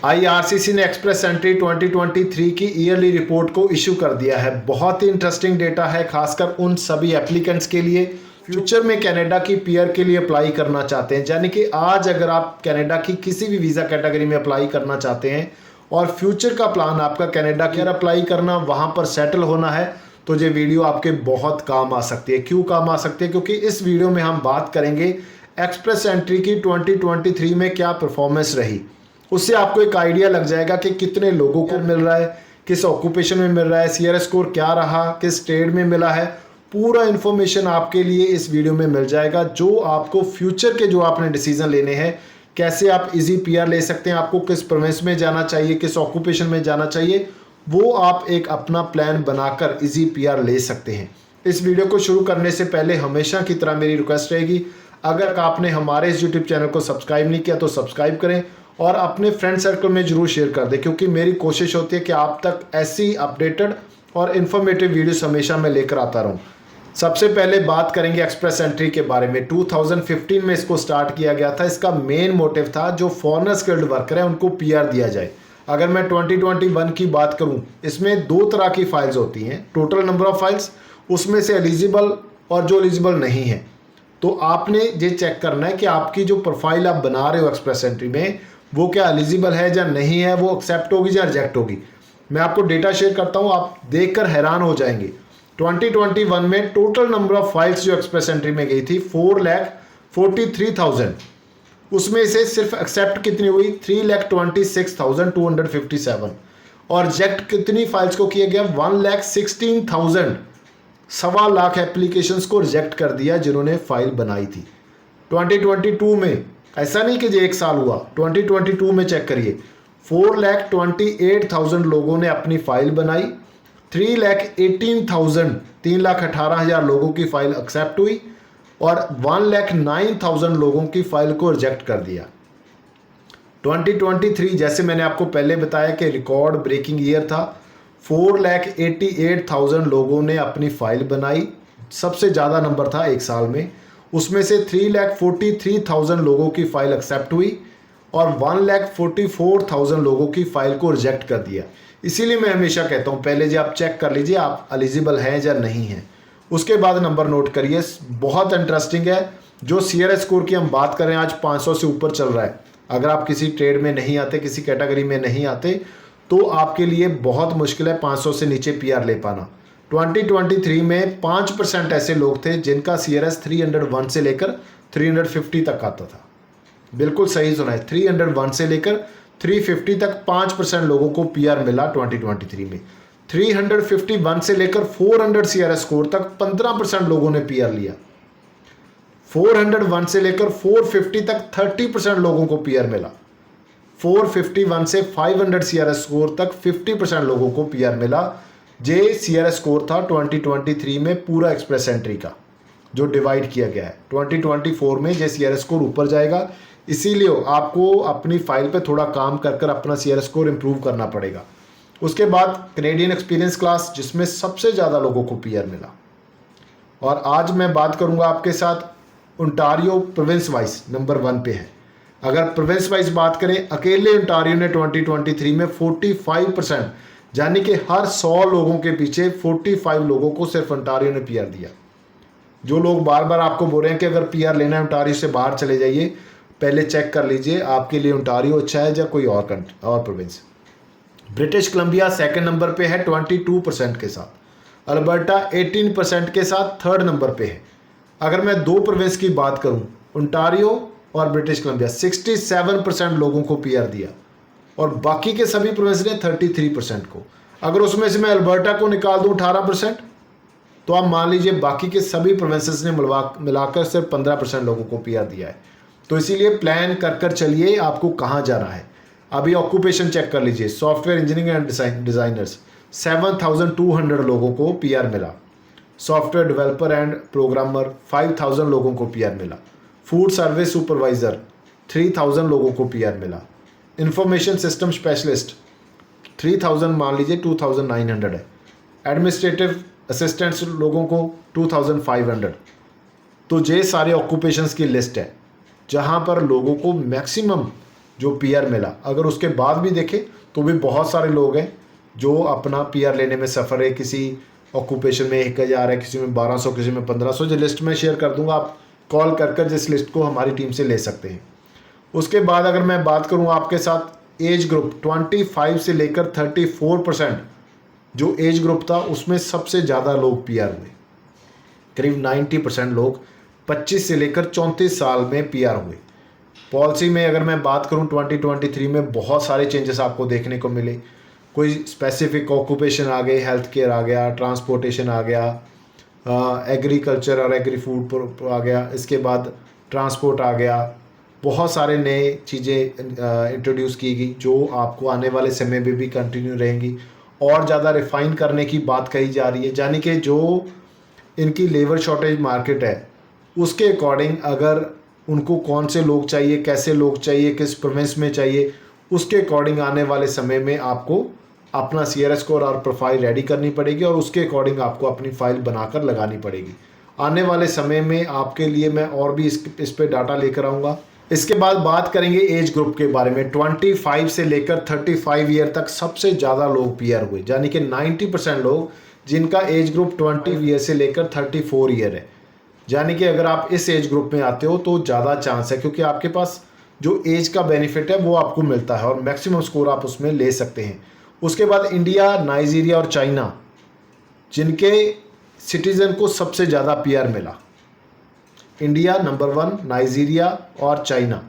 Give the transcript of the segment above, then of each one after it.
IRCC ने express entry 2023 की yearly report को इशू कर दिया है। बहुत ही इंटरेस्टिंग डेटा है, खासकर उन सभी एप्लीकेंट्स के लिए फ्यूचर में कनाडा की पीआर के लिए अप्लाई करना चाहते हैं। यानी कि आज अगर आप कनाडा की किसी भी वीज़ा कैटेगरी में अप्लाई करना चाहते हैं और फ्यूचर का प्लान आपका कनाडा के अप्लाई करना, वहाँ पर सेटल होना है, तो ये वीडियो आपके बहुत काम आ सकती है। क्यों काम आ सकती है? क्योंकि इस वीडियो में हम बात करेंगे एक्सप्रेस एंट्री की 2023 में क्या परफॉर्मेंस रही। उससे आपको एक आइडिया लग जाएगा कि कितने लोगों को मिल रहा है, किस ऑक्यूपेशन में मिल रहा है, सीआरएस स्कोर क्या रहा, किस ट्रेड में मिला है। पूरा इन्फॉर्मेशन आपके लिए इस वीडियो में मिल जाएगा, जो आपको फ्यूचर के जो आपने डिसीजन लेने हैं, कैसे आप इजी पीआर ले सकते हैं, आपको किस प्रोविंस में जाना चाहिए, किस ऑक्यूपेशन में जाना चाहिए, वो आप एक अपना प्लान बनाकर इजी पीआर ले सकते हैं। इस वीडियो को शुरू करने से पहले हमेशा की तरह मेरी रिक्वेस्ट रहेगी, अगर आपने हमारे इस यूट्यूब चैनल को सब्सक्राइब नहीं किया तो सब्सक्राइब करें और अपने फ्रेंड सर्कल में जरूर शेयर कर दें, क्योंकि मेरी कोशिश होती है कि आप तक ऐसी अपडेटेड और इन्फॉर्मेटिव वीडियोस हमेशा मैं लेकर आता रहूं। सबसे पहले बात करेंगे एक्सप्रेस एंट्री के बारे में। 2015 में इसको स्टार्ट किया गया था। इसका मेन मोटिव था जो फॉरेनर स्किल्ड वर्कर है उनको पीआर दिया जाए। अगर मैं 2021 की बात करूं, इसमें दो तरह की फाइल्स होती हैं, टोटल नंबर ऑफ फाइल्स, उसमें से एलिजिबल और जो एलिजिबल नहीं है। तो आपने ये चेक करना है कि आपकी जो प्रोफाइल आप बना रहे हो एक्सप्रेस एंट्री में, वो क्या एलिजिबल है या नहीं है, वो एक्सेप्ट होगी या रिजेक्ट होगी। मैं आपको डेटा शेयर करता हूँ, आप देखकर हैरान हो जाएंगे। 2021 में टोटल नंबर ऑफ फाइल्स जो एक्सप्रेस एंट्री में गई थी 4,43,000, उसमें से सिर्फ एक्सेप्ट कितनी हुई 3,26,257 और रिजेक्ट कितनी फाइल्स को किया गया 1,16,000। 1.25 लाख एप्लीकेशंस को रिजेक्ट कर दिया जिन्होंने फाइल बनाई थी। 2022 में ऐसा नहीं कि ये एक साल हुआ, 2022 में चेक करिए 4,28,000 लोगों ने अपनी फाइल बनाई, 3,18,000 लोगों की फाइल एक्सेप्ट हुई और 1,09,000 लोगों की फाइल को रिजेक्ट कर दिया। 2023 जैसे मैंने आपको पहले बताया कि रिकॉर्ड ब्रेकिंग ईयर था। 4,88,000 लोगों ने अपनी फाइल बनाई, सबसे ज़्यादा नंबर था एक साल में। उसमें से 3,43,000 लोगों की फाइल एक्सेप्ट हुई और 1,44,000 लोगों की फाइल को रिजेक्ट कर दिया। इसीलिए मैं हमेशा कहता हूँ पहले जी आप चेक कर लीजिए आप एलिजिबल हैं या नहीं हैं, उसके बाद नंबर नोट करिए। बहुत इंटरेस्टिंग है। जो सीआरएस स्कोर की हम बात करें आज 500 से ऊपर चल रहा है। अगर आप किसी ट्रेड में नहीं आते, किसी कैटेगरी में नहीं आते, तो आपके लिए बहुत मुश्किल है 500 से नीचे पीआर ले पाना। 2023 में 5% ऐसे लोग थे जिनका सीआरएस 301 से लेकर 350 तक आता था। बिल्कुल सही सुना है, 301 से लेकर 350 तक 5% लोगों को पीआर मिला 2023 में। 351 से लेकर 400 सीआरएस स्कोर तक 15% लोगों ने पीआर लिया। 401 से लेकर 450 तक 30% लोगों को पीआर मिला। 451 से 500 सीआरएस स्कोर तक 50% लोगों को पीआर मिला। जे सीआरएस स्कोर था 2023 में पूरा एक्सप्रेस एंट्री का, जो डिवाइड किया गया है। 2024 में जे सीआरएस स्कोर ऊपर जाएगा, इसीलिए आपको अपनी फाइल पे थोड़ा काम कर अपना सीआरएस स्कोर इंप्रूव करना पड़ेगा। उसके बाद कैनेडियन एक्सपीरियंस क्लास, जिसमें सबसे ज़्यादा लोगों को पीआर मिला। और आज मैं बात करूंगा आपके साथ ओंटारियो प्रोविंस वाइज नंबर 1 पे है। अगर प्रोविंस वाइज बात करें, अकेले ओंटारियो ने 2023 में 45%, यानी कि हर 100 लोगों के पीछे 45 लोगों को सिर्फ ओंटारियो ने पीआर दिया। जो लोग बार बार आपको बोल रहे हैं कि अगर पीआर लेना है ओंटारियो से बाहर चले जाइए, पहले चेक कर लीजिए आपके लिए ओंटारियो अच्छा है या कोई और province. British Columbia second number पे है 22% के साथ। अल्बर्टा 18% के साथ थर्ड नंबर पे है। अगर मैं दो प्रोविंस की बात करूं, ओंटारियो और ब्रिटिश कोलंबिया, 67% लोगों को पीआर दिया और बाकी के सभी प्रोविंस ने 33% को। अगर उसमें से मैं अल्बर्टा को निकाल दूं 18%, तो आप मान लीजिए बाकी के सभी प्रोविंसेस ने मिलाकर सिर्फ 15% लोगों को पीआर दिया है। तो इसीलिए प्लान कर चलिए आपको कहाँ जाना है। अभी ऑक्यूपेशन चेक कर लीजिए, सॉफ्टवेयर इंजीनियरिंग एंड डिज़ाइनर्स 7,200 लोगों को पीआर मिला। सॉफ्टवेयर डेवलपर एंड प्रोग्रामर 5,000 लोगों को पीआर मिला। फूड सर्विस सुपरवाइज़र 3,000 लोगों को पीआर मिला। इंफॉर्मेशन सिस्टम स्पेशलिस्ट 3,000 मान लीजिए 2,900 है। एडमिनिस्ट्रेटिव असिस्टेंट्स लोगों को 2,500। तो ये सारे ऑक्यूपेशंस की लिस्ट है जहाँ पर लोगों को मैक्सिमम जो पीआर मिला। अगर उसके बाद भी देखें तो भी बहुत सारे लोग हैं जो अपना पीआर लेने में सफ़र है। किसी ऑक्यूपेशन में 1000 है, किसी में 1200, किसी में 1500। जो लिस्ट में शेयर कर दूंगा, आप कॉल कर कर जिस लिस्ट को हमारी टीम से ले सकते हैं। उसके बाद अगर मैं बात करूं आपके साथ एज ग्रुप 25 से लेकर 34% जो एज ग्रुप था उसमें सबसे ज़्यादा लोग पीआर हुए। करीब 90% लोग 25 से लेकर 34 साल में पीआर हुए। पॉलिसी में अगर मैं बात करूं 2023 में बहुत सारे चेंजेस आपको देखने को मिले। कोई स्पेसिफिक ऑक्यूपेशन आ गए, हेल्थ केयर आ गया, ट्रांसपोर्टेशन आ गया, एग्रीकल्चर और एग्री फूड आ गया, इसके बाद ट्रांसपोर्ट आ गया। बहुत सारे नए चीज़ें इंट्रोड्यूस की गई जो आपको आने वाले समय में भी कंटिन्यू रहेंगी। और ज़्यादा रिफ़ाइन करने की बात कही जा रही है, यानी कि जो इनकी लेबर शॉर्टेज मार्केट है उसके अकॉर्डिंग अगर उनको कौन से लोग चाहिए, कैसे लोग चाहिए, किस प्रोविंस में चाहिए, उसके अकॉर्डिंग आने वाले समय में आपको अपना CRS स्कोर और प्रोफाइल रेडी करनी पड़ेगी और उसके अकॉर्डिंग आपको अपनी फाइल बनाकर लगानी पड़ेगी। आने वाले समय में आपके लिए मैं और भी इस पे डाटा लेकर आऊँगा। इसके बाद बात करेंगे एज ग्रुप के बारे में। 25 से लेकर 35 ईयर तक सबसे ज़्यादा लोग पीआर हुए, यानी कि 90% लोग जिनका एज ग्रुप 20 ईयर से लेकर 34 ईयर है। यानी कि अगर आप इस एज ग्रुप में आते हो तो ज़्यादा चांस है, क्योंकि आपके पास जो एज का बेनिफिट है वो आपको मिलता है और मैक्सिमम स्कोर आप उसमें ले सकते हैं। उसके बाद इंडिया, नाइजीरिया और चाइना, जिनके सिटीज़न को सबसे ज़्यादा पीआर मिला। इंडिया नंबर 1, नाइजीरिया और चाइना,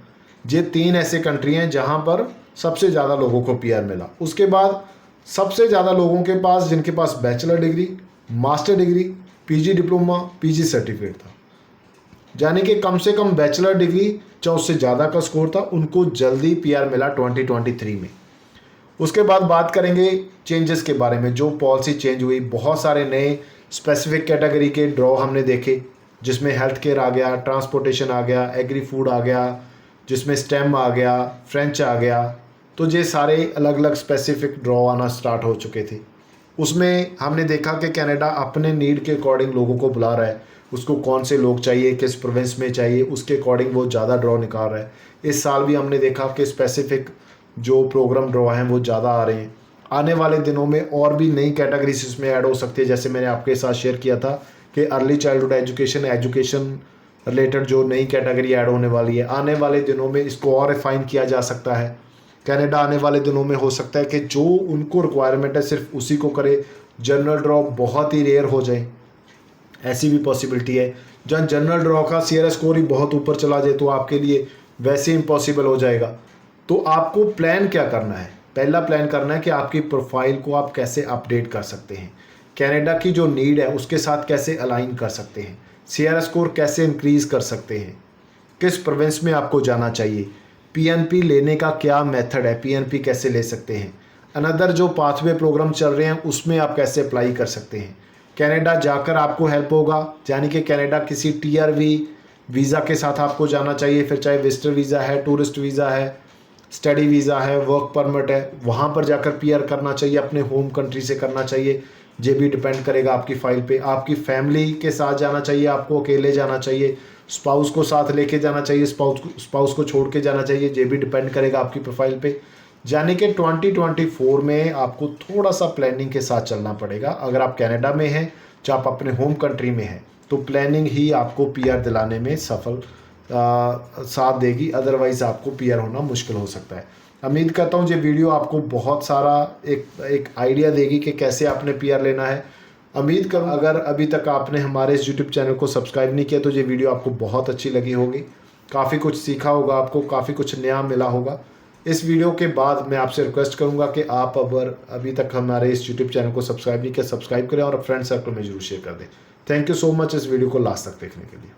ये 3 ऐसे कंट्री हैं जहां पर सबसे ज़्यादा लोगों को पीआर मिला। उसके बाद सबसे ज़्यादा लोगों के पास जिनके पास bachelor degree, master degree, PG diploma, PG certificate था, यानी कि कम से कम बैचलर डिग्री या उससे ज़्यादा का स्कोर था, उनको जल्दी पीआर मिला 2023 में। उसके बाद बात करेंगे चेंजेस के बारे में, जो पॉलिसी चेंज हुई। बहुत सारे नए स्पेसिफिक कैटेगरी के ड्रॉ हमने देखे, जिसमें हेल्थ केयर आ गया, ट्रांसपोर्टेशन आ गया, एग्री फूड आ गया, जिसमें स्टेम आ गया, फ्रेंच आ गया। तो ये सारे अलग अलग स्पेसिफिक ड्रॉ आना स्टार्ट हो चुके थे। उसमें हमने देखा कि कनाडा अपने नीड के अकॉर्डिंग लोगों को बुला रहा है, उसको कौन से लोग चाहिए, किस प्रोविंस में चाहिए, उसके अकॉर्डिंग वो ज़्यादा ड्रॉ निकाल रहा है। इस साल भी हमने देखा कि स्पेसिफिक जो प्रोग्राम ड्रॉ हैं वो ज़्यादा आ रहे हैं। आने वाले दिनों में और भी नई कैटेगरीज इसमें ऐड हो सकती है, जैसे मैंने आपके साथ शेयर किया था कि अर्ली चाइल्डहुड एजुकेशन रिलेटेड जो नई कैटेगरी ऐड होने वाली है। आने वाले दिनों में इसको और रिफाइन किया जा सकता है। कनाडा आने वाले दिनों में हो सकता है कि जो उनको रिक्वायरमेंट है सिर्फ उसी को करे, जनरल ड्रॉ बहुत ही रेयर हो जाए, ऐसी भी पॉसिबिलिटी है। जहाँ जनरल ड्रॉ का CRS स्कोर ही बहुत ऊपर चला जाए तो आपके लिए वैसे इम्पॉसिबल हो जाएगा। तो आपको प्लान क्या करना है? पहला प्लान करना है कि आपकी प्रोफाइल को आप कैसे अपडेट कर सकते हैं, कनाडा की जो नीड है उसके साथ कैसे अलाइन कर सकते हैं, CRS स्कोर कैसे इंक्रीज़ कर सकते हैं, किस प्रोविंस में आपको जाना चाहिए, PNP लेने का क्या मेथड है, PNP कैसे ले सकते हैं, अनदर जो पाथवे प्रोग्राम चल रहे हैं उसमें आप कैसे अप्लाई कर सकते हैं। कनाडा जाकर आपको हेल्प होगा, यानी कि कनाडा किसी TRV वीज़ा के साथ आपको जाना चाहिए, फिर चाहे विजिटर वीज़ा है, टूरिस्ट वीज़ा है, स्टडी वीज़ा है, वर्क परमिट है, वहाँ पर जाकर PR करना चाहिए, अपने होम कंट्री से करना चाहिए। ये भी डिपेंड करेगा आपकी फ़ाइल पे। आपकी फैमिली के साथ जाना चाहिए, आपको अकेले जाना चाहिए, स्पाउस को साथ लेके जाना चाहिए, स्पाउस को छोड़ के जाना चाहिए, ये भी डिपेंड करेगा आपकी प्रोफाइल पे। यानी कि 2024 में आपको थोड़ा सा प्लानिंग के साथ चलना पड़ेगा। अगर आप कनाडा में हैं या आप अपने होम कंट्री में हैं तो प्लानिंग ही आपको PR दिलाने में सफल साथ देगी, अदरवाइज़ आपको PR होना मुश्किल हो सकता है। उम्मीद करता हूँ ये वीडियो आपको बहुत सारा एक आइडिया देगी कि कैसे आपने PR लेना है। उम्मीद करूँ अगर अभी तक आपने हमारे इस YouTube चैनल को सब्सक्राइब नहीं किया तो ये वीडियो आपको बहुत अच्छी लगी होगी, काफ़ी कुछ सीखा होगा, आपको काफ़ी कुछ नया मिला होगा। इस वीडियो के बाद मैं आपसे रिक्वेस्ट करूंगा कि आप अगर अभी तक हमारे इस YouTube चैनल को सब्सक्राइब नहीं किया, सब्सक्राइब करें और फ्रेंड सर्कल में जरूर शेयर कर दें। थैंक यू सो मच इस वीडियो को लास्ट तक देखने के लिए।